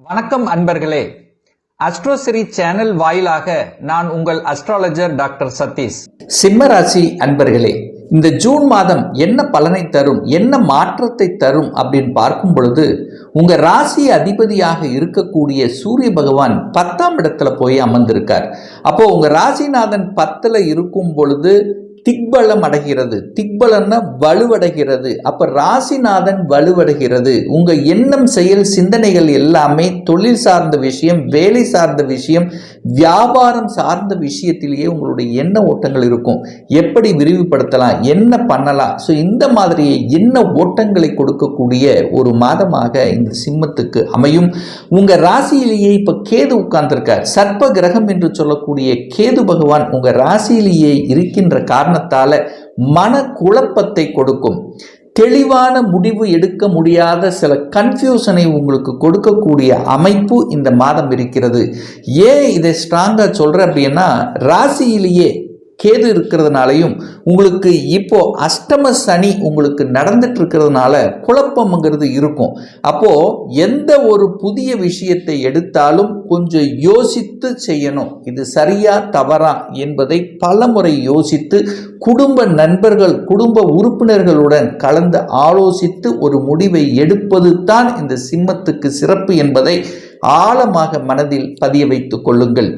வணக்கம் அன்பர்களே. அஸ்ட்ரோசிரி சேனல் வாயிலாக நான் உங்கள் அஸ்ட்ராலஜர் டாக்டர் சதீஷ். சிம்ம ராசி அன்பர்களே, இந்த ஜூன் மாதம் என்ன பலனை தரும், என்ன மாற்றத்தை தரும் அப்படின்னு பார்க்கும் பொழுது, உங்க ராசி அதிபதியாக இருக்கக்கூடிய சூரிய பகவான் 10ஆம் இடத்துல போய் அமர்ந்திருக்கார். அப்போ உங்க ராசிநாதன் 10ல் இருக்கும் பொழுது திக்பலம் அடைகிறது. திக்பலம்னா வலுவடைகிறது. அப்ப ராசிநாதன் வலுவடைகிறது. உங்க எண்ணம், செயல், சிந்தனைகள் எல்லாமே தொழில் சார்ந்த விஷயம், வேலை சார்ந்த விஷயம், வியாபாரம் சார்ந்த விஷயத்திலேயே உங்களுடைய எண்ண ஓட்டங்கள் இருக்கும். எப்படி விரிவுபடுத்தலாம், என்ன பண்ணலாம், ஸோ இந்த மாதிரி எண்ண ஓட்டங்களை கொடுக்கக்கூடிய ஒரு மாதமாக இந்த சிம்மத்துக்கு அமையும். உங்க ராசியிலேயே இப்ப கேது உட்கார்ந்திருக்கார். சர்ப்ப கிரகம் என்று சொல்லக்கூடிய கேது பகவான் உங்க ராசியிலேயே இருக்கின்ற காரணத்தால மன குழப்பத்தை கொடுக்கும். தெளிவான முடிவு எடுக்க முடியாத சில கன்ஃபியூஷனை உங்களுக்கு கொடுக்கக்கூடிய அமைப்பு இந்த மாதம் இருக்கிறது. ஏன் இதை ஸ்ட்ராங்கா சொல்றேன் அப்படின்னா, ராசியிலேயே கேது இருக்கிறதுனாலையும் உங்களுக்கு இப்போ அஷ்டம சனி உங்களுக்கு நடந்துட்டு இருக்கிறதுனால குழப்பம்ங்கிறது இருக்கும். அப்போ எந்த ஒரு புதிய விஷயத்தை எடுத்தாலும் கொஞ்சம் யோசித்து செய்யணும். இது சரியா தவறா என்பதை பலமுறை யோசித்து குடும்ப நண்பர்கள், குடும்ப உறுப்பினர்களுடன் கலந்து ஆலோசித்து ஒரு முடிவை எடுப்பது தான் இந்த சிம்மத்துக்கு சிறப்பு என்பதை ஆழமாக மனதில் பதிய வைத்துக் கொள்ளுங்கள்.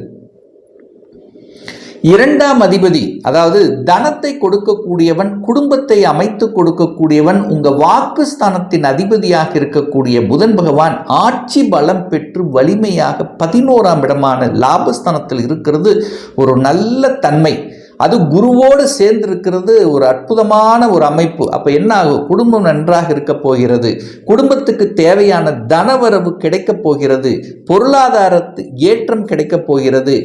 2ஆம் அதிபதி, அதாவது தனத்தை கொடுக்கக்கூடியவன், குடும்பத்தை அமைத்து கொடுக்கக்கூடியவன், உங்க வாக்குஸ்தானத்தின் அதிபதியாக இருக்கக்கூடிய புதன் பகவான் ஆட்சி பலம் பெற்று வலிமையாக 11ஆம் இடமான லாபஸ்தானத்தில் இருக்கிறது ஒரு நல்ல தன்மை. அது குருவோடு சேர்ந்து இருக்கிறது ஒரு அற்புதமான ஒரு அமைப்பு. அப்ப என்ன ஆகும்? குடும்பம் நன்றாக இருக்க போகிறது. குடும்பத்துக்கு தேவையான தனவரவு கிடைக்க போகிறது. பொருளாதாரத்து ஏற்றம் கிடைக்க போகிறது.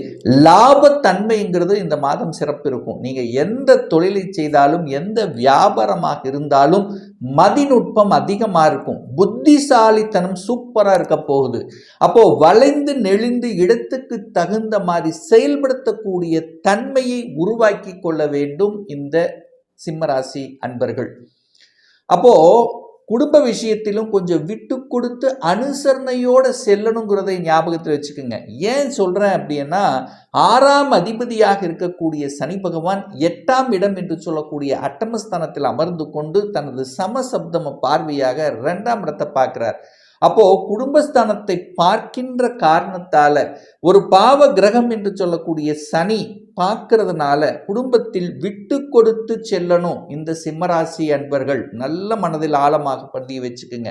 லாபத்தன்மைங்கிறது இந்த மாதம் சிறப்பு இருக்கும். நீங்க எந்த தொழிலை செய்தாலும், எந்த வியாபாரமாக இருந்தாலும் மதிநுட்பம் அதிகமாக இருக்கும். புத்திசாலித்தனம் சூப்பரா இருக்க போகுது. அப்போ வளைந்து நெளிந்து இடத்துக்கு தகுந்த மாதிரி செயல்படுத்தக்கூடிய தன்மையை உருவாக்கி கொள்ள வேண்டும் இந்த சிம்மராசி அன்பர்கள். அப்போ குடும்ப விஷயத்திலும் கொஞ்சம் விட்டு கொடுத்து அனுசரணையோட செல்லணுங்கிறதை ஞாபகத்தில் வச்சுக்கோங்க. ஏன் சொல்றேன் அப்படின்னா, 6ஆம் அதிபதியாக இருக்கக்கூடிய சனி பகவான் 8ஆம் இடம் என்று சொல்லக்கூடிய அட்டமஸ்தானத்தில் அமர்ந்து கொண்டு தனது சமசப்தம பார்வையாக 2ஆம் இடத்தை பார்க்கிறார். அப்போ குடும்பஸ்தானத்தை பார்க்கின்ற காரணத்தால ஒரு பாவ கிரகம் என்று சொல்லக்கூடிய சனி பார்க்கிறதுனால குடும்பத்தில் விட்டு கொடுத்து செல்லணும். இந்த சிம்மராசி அன்பர்கள் நல்ல மனதில் ஆழமாக பதிய வச்சுக்குங்க.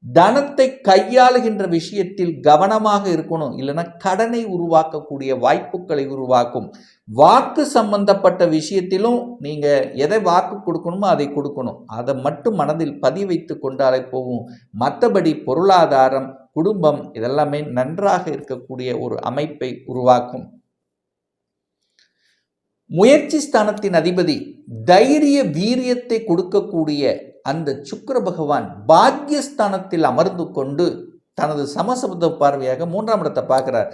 தனத்தை கையாளுகின்ற விஷயத்தில் கவனமாக இருக்கணும். இல்லைன்னா கடனை உருவாக்கக்கூடிய வாய்ப்புகளை உருவாக்கும். வாக்கு சம்பந்தப்பட்ட விஷயத்திலும் நீங்க எதை வாக்கு கொடுக்கணுமோ அதை கொடுக்கணும். அதை மட்டும் மனதில் பதிய வைத்து கொண்டாலே போகும். மற்றபடி பொருளாதாரம், குடும்பம் இதெல்லாமே நன்றாக இருக்கக்கூடிய ஒரு அமைப்பை உருவாக்கும். முயற்சி ஸ்தானத்தின் அதிபதி தைரிய வீரியத்தை கொடுக்கக்கூடிய அந்த சுக்கிர பகவான் பாக்யஸ்தானத்தில் அமர்ந்து கொண்டு தனது சமசப்த பார்வையாக 3ஆம் இடத்தை பார்க்கிறார்.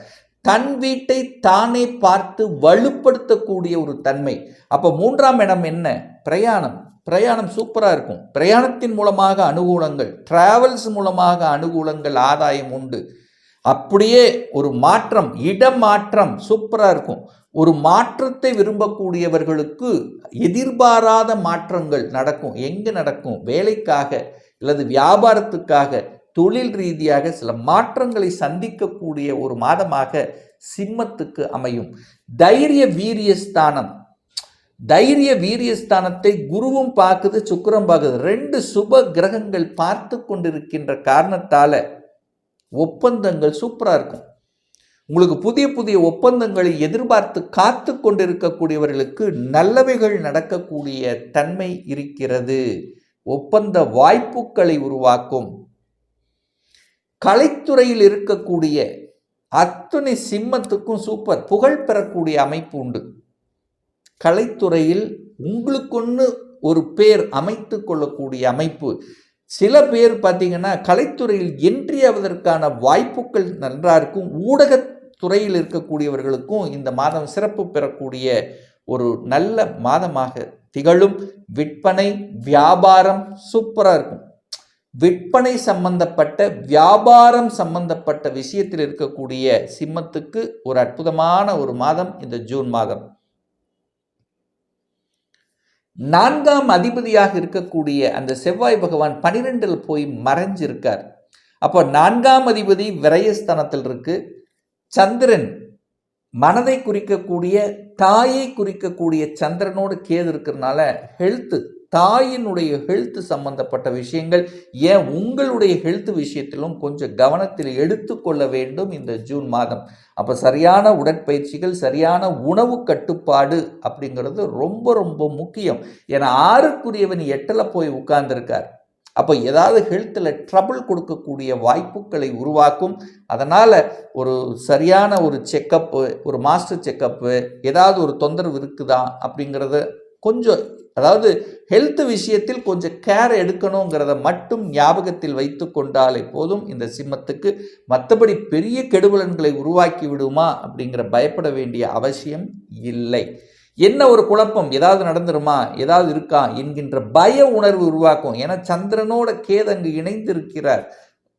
தன் வீட்டை தானே பார்த்து வலுப்படுத்தக்கூடிய ஒரு தன்மை. அப்போ 3ஆம் இடம் என்ன? பிரயாணம். பிரயாணம் சூப்பரா இருக்கும். பிரயாணத்தின் மூலமாக அனுகூலங்கள், டிராவல்ஸ் மூலமாக அனுகூலங்கள், ஆதாயம் உண்டு. அப்படியே ஒரு மாற்றம், இடமாற்றம் சூப்பரா இருக்கும். ஒரு மாற்றத்தை விரும்பக்கூடியவர்களுக்கு எதிர்பாராத மாற்றங்கள் நடக்கும். எங்க நடக்கும்? வேலைக்காக அல்லது வியாபாரத்துக்காக, தொழில் ரீதியாக சில மாற்றங்களை சந்திக்கக்கூடிய ஒரு மாதமாக சிம்மத்துக்கு அமையும். தைரிய வீரியஸ்தானம், தைரிய வீரியஸ்தானத்தை குருவும் பார்க்குது, சுக்கிரம் பார்க்குது. 2 சுப கிரகங்கள் பார்த்து கொண்டிருக்கின்ற காரணத்தால ஒப்பந்தங்கள் சூப்பரா இருக்கும். உங்களுக்கு புதிய புதிய ஒப்பந்தங்களை எதிர்பார்த்து காத்து கொண்டிருக்கக்கூடியவர்களுக்கு நல்லவைகள் நடக்கக்கூடிய தன்மை இருக்கிறது. ஒப்பந்த வாய்ப்புகளை உருவாக்கும். கலைத்துறையில் இருக்கக்கூடிய அத்தனை சிம்மத்துக்கும் சூப்பர் புகழ் பெறக்கூடிய அமைப்பு உண்டு. கலைத்துறையில் உங்களுக்கொன்று ஒரு பேர் அமைத்து கொள்ளக்கூடிய அமைப்பு. சில பேர் பார்த்தீங்கன்னா கலைத்துறையில் என்ட்ரி ஆவதற்கான வாய்ப்புகள் நன்றாக இருக்கும். ஊடகத்துறையில் இருக்கக்கூடியவர்களுக்கும் இந்த மாதம் சிறப்பு பெறக்கூடிய ஒரு நல்ல மாதமாக திகழும். விற்பனை, வியாபாரம் சூப்பராக இருக்கும். விற்பனை சம்பந்தப்பட்ட வியாபாரம் சம்பந்தப்பட்ட விஷயத்தில் இருக்கக்கூடிய சிம்மத்துக்கு ஒரு அற்புதமான ஒரு மாதம் இந்த ஜூன் மாதம். 4ஆம் அதிபதியாக இருக்கக்கூடிய அந்த செவ்வாய் பகவான் 12ல் போய் மறைஞ்சிருக்கார். அப்போ 4ஆம் அதிபதி விரயஸ்தானத்தில் இருக்கு. சந்திரன் மனதை குறிக்கக்கூடிய தாயை குறிக்கக்கூடிய சந்திரனோடு கேது இருக்கிறதுனால ஹெல்த், தாயினுடைய ஹெல்த் சம்பந்தப்பட்ட விஷயங்கள், ஏன் உங்களுடைய ஹெல்த் விஷயத்திலும் கொஞ்சம் கவனத்தில் எடுத்துக்கொள்ள வேண்டும் இந்த ஜூன் மாதம். அப்போ சரியான உடற்பயிற்சிகள், சரியான உணவு கட்டுப்பாடு அப்படிங்கிறது ரொம்ப ரொம்ப முக்கியம். ஏன்னா 6க்குரியவன் 8ல் போய் உட்கார்ந்துருக்கார். அப்போ ஏதாவது ஹெல்த்தில் ட்ரபிள் கொடுக்கக்கூடிய வாய்ப்புகளை உருவாக்கும். அதனால் ஒரு சரியான ஒரு செக்கப்பு, ஒரு மாஸ்டர் செக்கப்பு, ஏதாவது ஒரு தொந்தரவு இருக்குதா அப்படிங்கிறத கொஞ்சம், அதாவது ஹெல்த் விஷயத்தில் கொஞ்சம் கேர் எடுக்கணுங்கிறத மட்டும் ஞாபகத்தில் வைத்து கொண்டாலே போதும் இந்த சிம்மத்துக்கு. மற்றபடி பெரிய கெடுபலன்களை உருவாக்கி விடுமா அப்படிங்கிற பயப்பட வேண்டிய அவசியம் இல்லை. என்ன ஒரு குழப்பம், ஏதாவது நடந்துருமா, ஏதாவது இருக்கா என்கின்ற பய உணர்வு உருவாக்கும். ஏன்னா சந்திரனோட கேது அங்கு இணைந்து இருக்கிறார்.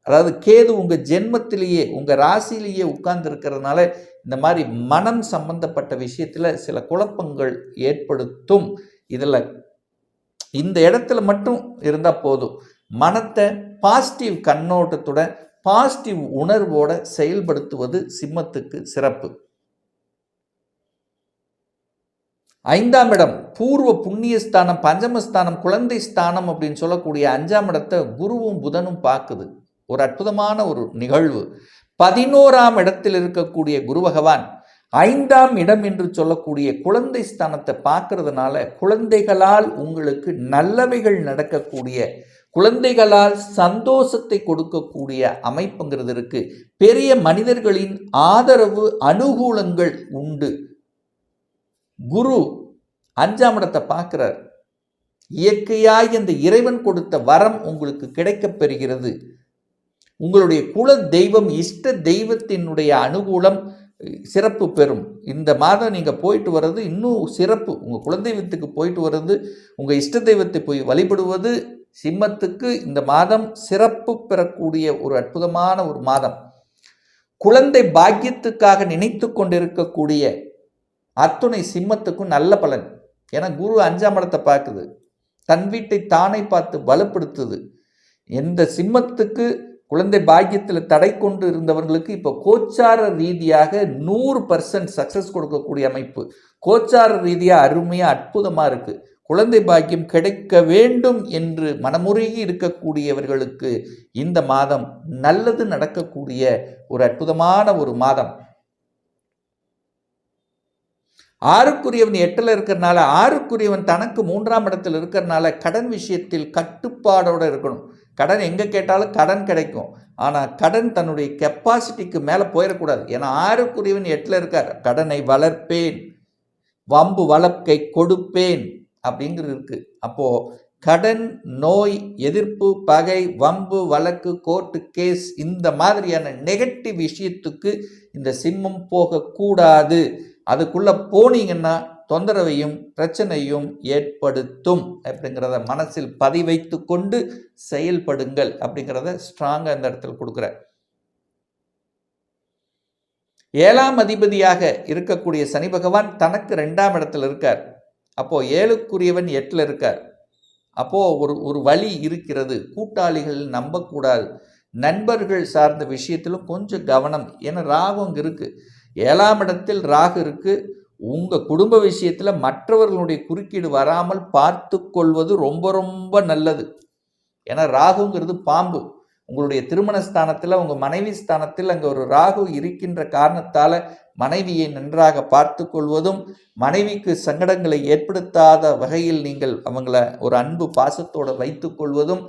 அதாவது கேது உங்கள் ஜென்மத்திலேயே உங்கள் ராசியிலேயே உட்கார்ந்து இருக்கிறதுனால இந்த மாதிரி மனம் சம்பந்தப்பட்ட விஷயத்தில் சில குழப்பங்கள் ஏற்படுத்தும். இதில் இந்த இடத்துல மட்டும் இருந்தால் போதும். மனத்தை பாசிட்டிவ் கண்ணோட்டத்தோட, பாசிட்டிவ் உணர்வோட செயல்படுத்துவது சிம்மத்துக்கு சிறப்பு. 5ஆம் இடம் பூர்வ புண்ணியஸ்தானம், பஞ்சமஸ்தானம், குழந்தை ஸ்தானம் அப்படின்னு சொல்லக்கூடிய 5ஆம் இடத்தை குருவும் புதனும் பார்க்குது. ஒரு அற்புதமான ஒரு நிகழ்வு. 11ஆம் இடத்தில் இருக்கக்கூடிய குரு பகவான் 5ஆம் இடம் என்று சொல்லக்கூடிய குழந்தை ஸ்தானத்தை பார்க்கறதுனால குழந்தைகளால் உங்களுக்கு நல்லவைகள் நடக்கக்கூடிய, குழந்தைகளால் சந்தோஷத்தை கொடுக்கக்கூடிய அமைப்புங்கிறது இருக்கு. பெரிய மனிதர்களின் ஆதரவு, அனுகூலங்கள் உண்டு. குரு 5ஆம் இடத்தை பார்க்கிறார். இயற்கையாய் அந்த இறைவன் கொடுத்த வரம் உங்களுக்கு கிடைக்கப் பெறுகிறது. உங்களுடைய குல தெய்வம், இஷ்ட தெய்வத்தினுடைய அனுகூலம் சிறப்பு பெறும். இந்த மாதம் நீங்கள் போயிட்டு வர்றது இன்னும் சிறப்பு. உங்கள் குலதெய்வத்துக்கு போயிட்டு வர்றது, உங்கள் இஷ்ட தெய்வத்தை போய் வழிபடுவது சிம்மத்துக்கு இந்த மாதம் சிறப்பு பெறக்கூடிய ஒரு அற்புதமான ஒரு மாதம். குழந்தை பாக்கியத்துக்காக நினைத்து கொண்டிருக்கக்கூடிய அத்துணை சிம்மத்துக்கும் நல்ல பலன். ஏன்னா குரு 5ஆம் இடத்தை பார்க்குது, தன் வீட்டை தானே பார்த்து பலப்படுத்துது. எந்த சிம்மத்துக்கு குழந்தை பாக்கியத்தில் தடை கொண்டு இருந்தவர்களுக்கு இப்போ கோச்சார ரீதியாக 100% சக்சஸ் கொடுக்கக்கூடிய அமைப்பு. கோச்சார ரீதியாக அருமையாக அற்புதமாக இருக்குது. குழந்தை பாக்கியம் கிடைக்க வேண்டும் என்று மனமுருகி இருக்கக்கூடியவர்களுக்கு இந்த மாதம் நல்லது நடக்கக்கூடிய ஒரு அற்புதமான ஒரு மாதம். 6க்குரியவன் 8ல் இருக்கிறனால, 6க்குரியவன் தனக்கு 3ஆம் இடத்தில் இருக்கிறனால கடன் விஷயத்தில் கட்டுப்பாடோடு இருக்கணும். கடன் எங்கே கேட்டாலும் கடன் கிடைக்கும். ஆனால் கடன் தன்னுடைய கெப்பாசிட்டிக்கு மேலே போயிடக்கூடாது. ஏன்னா 6க்குரியவன் 8ல் இருக்கார். கடனை வளர்ப்பேன், வம்பு வழக்கை கொடுப்பேன் அப்படிங்கிறது இருக்குது. அப்போது கடன், நோய், எதிர்ப்பு, பகை, வம்பு, வழக்கு, கோர்ட்டு கேஸ், இந்த மாதிரியான நெகட்டிவ் விஷயத்துக்கு இந்த சிம்மம் போகக்கூடாது. அதுக்குள்ளே போனீங்கன்னா தொந்தரவையும் பிரச்சனையும் ஏற்படுத்தும் அப்படிங்கிறத மனசில் பதிவைத்து கொண்டு செயல்படுங்கள் அப்படிங்கிறத ஸ்ட்ராங்காக இந்த இடத்துல கொடுக்குற. 7ஆம் அதிபதியாக இருக்கக்கூடிய சனி பகவான் தனக்கு 2ஆம் இடத்துல இருக்கார். அப்போது 7க்குரியவன் 8ல் இருக்கார். அப்போது ஒரு வழி இருக்கிறது. கூட்டாளிகள் நம்பக்கூடாது. நண்பர்கள் சார்ந்த விஷயத்திலும் கொஞ்சம் கவனம். ஏன்னா ராகு அங்கே இருக்குது. 7ஆம் இடத்தில் ராகு இருக்குது. உங்கள் குடும்ப விஷயத்தில் மற்றவர்களுடைய குறுக்கீடு வராமல் பார்த்து கொள்வது ரொம்ப ரொம்ப நல்லது. ஏன்னா ராகுங்கிறது பாம்பு. உங்களுடைய திருமண ஸ்தானத்தில், உங்கள் மனைவி ஸ்தானத்தில் அங்கே ஒரு ராகு இருக்கின்ற காரணத்தால் மனைவியை நன்றாக பார்த்து கொள்வதும், மனைவிக்கு சங்கடங்களை ஏற்படுத்தாத வகையில் நீங்கள் அவங்கள ஒரு அன்பு பாசத்தோடு வைத்து கொள்வதும்,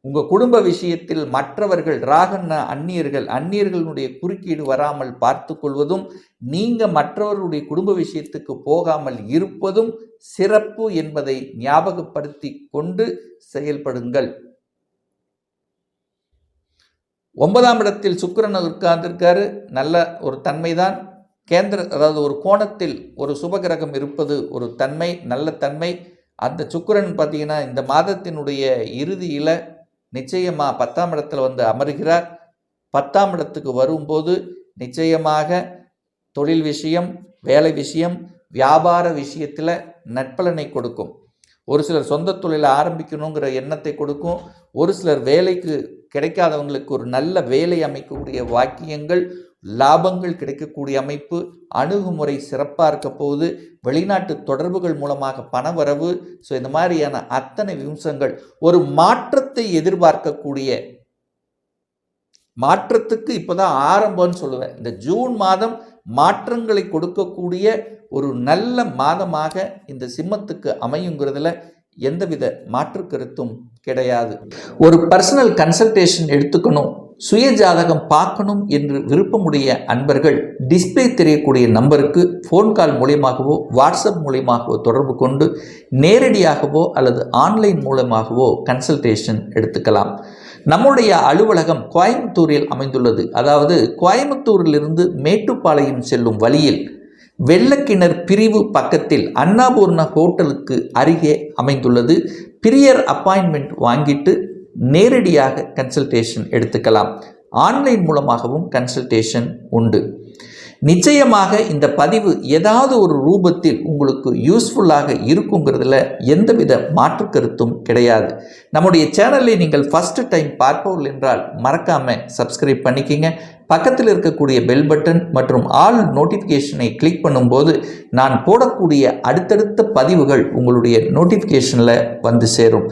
உங்கள் குடும்ப விஷயத்தில் மற்றவர்கள் ராகன்னா அந்நியர்களுடைய குறுக்கீடு வராமல் பார்த்து கொள்வதும், நீங்கள் மற்றவர்களுடைய குடும்ப விஷயத்துக்கு போகாமல் இருப்பதும் சிறப்பு என்பதை ஞாபகப்படுத்தி கொண்டு செயல்படுங்கள். 9ஆம் இடத்தில் சுக்கிரன் உட்கார்ந்திருக்காரு. நல்ல ஒரு தன்மைதான். அதாவது ஒரு கோணத்தில் ஒரு சுபகிரகம் இருப்பது ஒரு தன்மை, நல்ல தன்மை. அந்த சுக்கிரன் பார்த்தீங்கன்னா இந்த மாதத்தினுடைய இறுதியில் நிச்சயமாக 10ஆம் இடத்துல வந்து அமர்கிறார். 10ஆம் இடத்துக்கு வரும்போது நிச்சயமாக தொழில் விஷயம், வேலை விஷயம், வியாபார விஷயத்தில் நற்பலனை கொடுக்கும். ஒரு சிலர் சொந்த தொழிலை ஆரம்பிக்கணுங்கிற எண்ணத்தை கொடுக்கும். ஒரு சிலர் வேலைக்கு கிடைக்காதவங்களுக்கு ஒரு நல்ல வேலை அமைக்கக்கூடிய வாக்கியங்கள், லாபங்கள் கிடைக்கக்கூடிய அமைப்பு, அணுகுமுறை சிறப்பாக இருக்க போகுது. வெளிநாட்டு தொடர்புகள் மூலமாக பணவரவு. ஸோ இந்த மாதிரியான அத்தனை விம்சங்கள் ஒரு மாற்றத்தை எதிர்பார்க்கக்கூடிய, மாற்றத்துக்கு இப்போதான் ஆரம்பம்னு சொல்லுவேன். இந்த ஜூன் மாதம் மாற்றங்களை கொடுக்கக்கூடிய ஒரு நல்ல மாதமாக இந்த சிம்மத்துக்கு அமையுங்கிறதுல எந்தவித மாற்று கருத்தும் கிடையாது. ஒரு பர்சனல் கன்சல்டேஷன் எடுத்துக்கணும், சுய ஜாதகம் பார்க்கணும் என்று விருப்பமுடைய அன்பர்கள் டிஸ்பிளே தெரியக்கூடிய நம்பருக்கு ஃபோன் கால் மூலியமாகவோ வாட்ஸ்அப் மூலியமாகவோ தொடர்பு கொண்டு நேரடியாகவோ அல்லது ஆன்லைன் மூலமாகவோ கன்சல்டேஷன் எடுத்துக்கலாம். நம்முடைய அலுவலகம் கோயம்புத்தூரில் அமைந்துள்ளது. அதாவது கோயம்புத்தூரிலிருந்து மேட்டுப்பாளையம் செல்லும் வழியில் வெள்ளக்கிணர் பிரிவு பக்கத்தில் அன்னபூர்ணா ஹோட்டலுக்கு அருகே அமைந்துள்ளது. பிரியர் அப்பாயின்மெண்ட் வாங்கிட்டு நேரடியாக கன்சல்டேஷன் எடுத்துக்கலாம். ஆன்லைன் மூலமாகவும் கன்சல்டேஷன் உண்டு. நிச்சயமாக இந்த பதிவு ஏதாவது ஒரு ரூபத்தில் உங்களுக்கு யூஸ்ஃபுல்லாக இருக்குங்கிறதுல எந்தவித மாற்று கருத்தும் கிடையாது. நம்முடைய சேனலை நீங்கள் ஃபர்ஸ்ட் டைம் பார்ப்பவர்கள் என்றால் மறக்காமல் சப்ஸ்கிரைப் பண்ணிக்கிங்க. பக்கத்தில் இருக்கக்கூடிய பெல் பட்டன் மற்றும் ஆல் நோட்டிஃபிகேஷனை கிளிக் பண்ணும்போது நான் போடக்கூடிய அடுத்தடுத்த பதிவுகள் உங்களுடைய நோட்டிஃபிகேஷனில் வந்து சேரும்.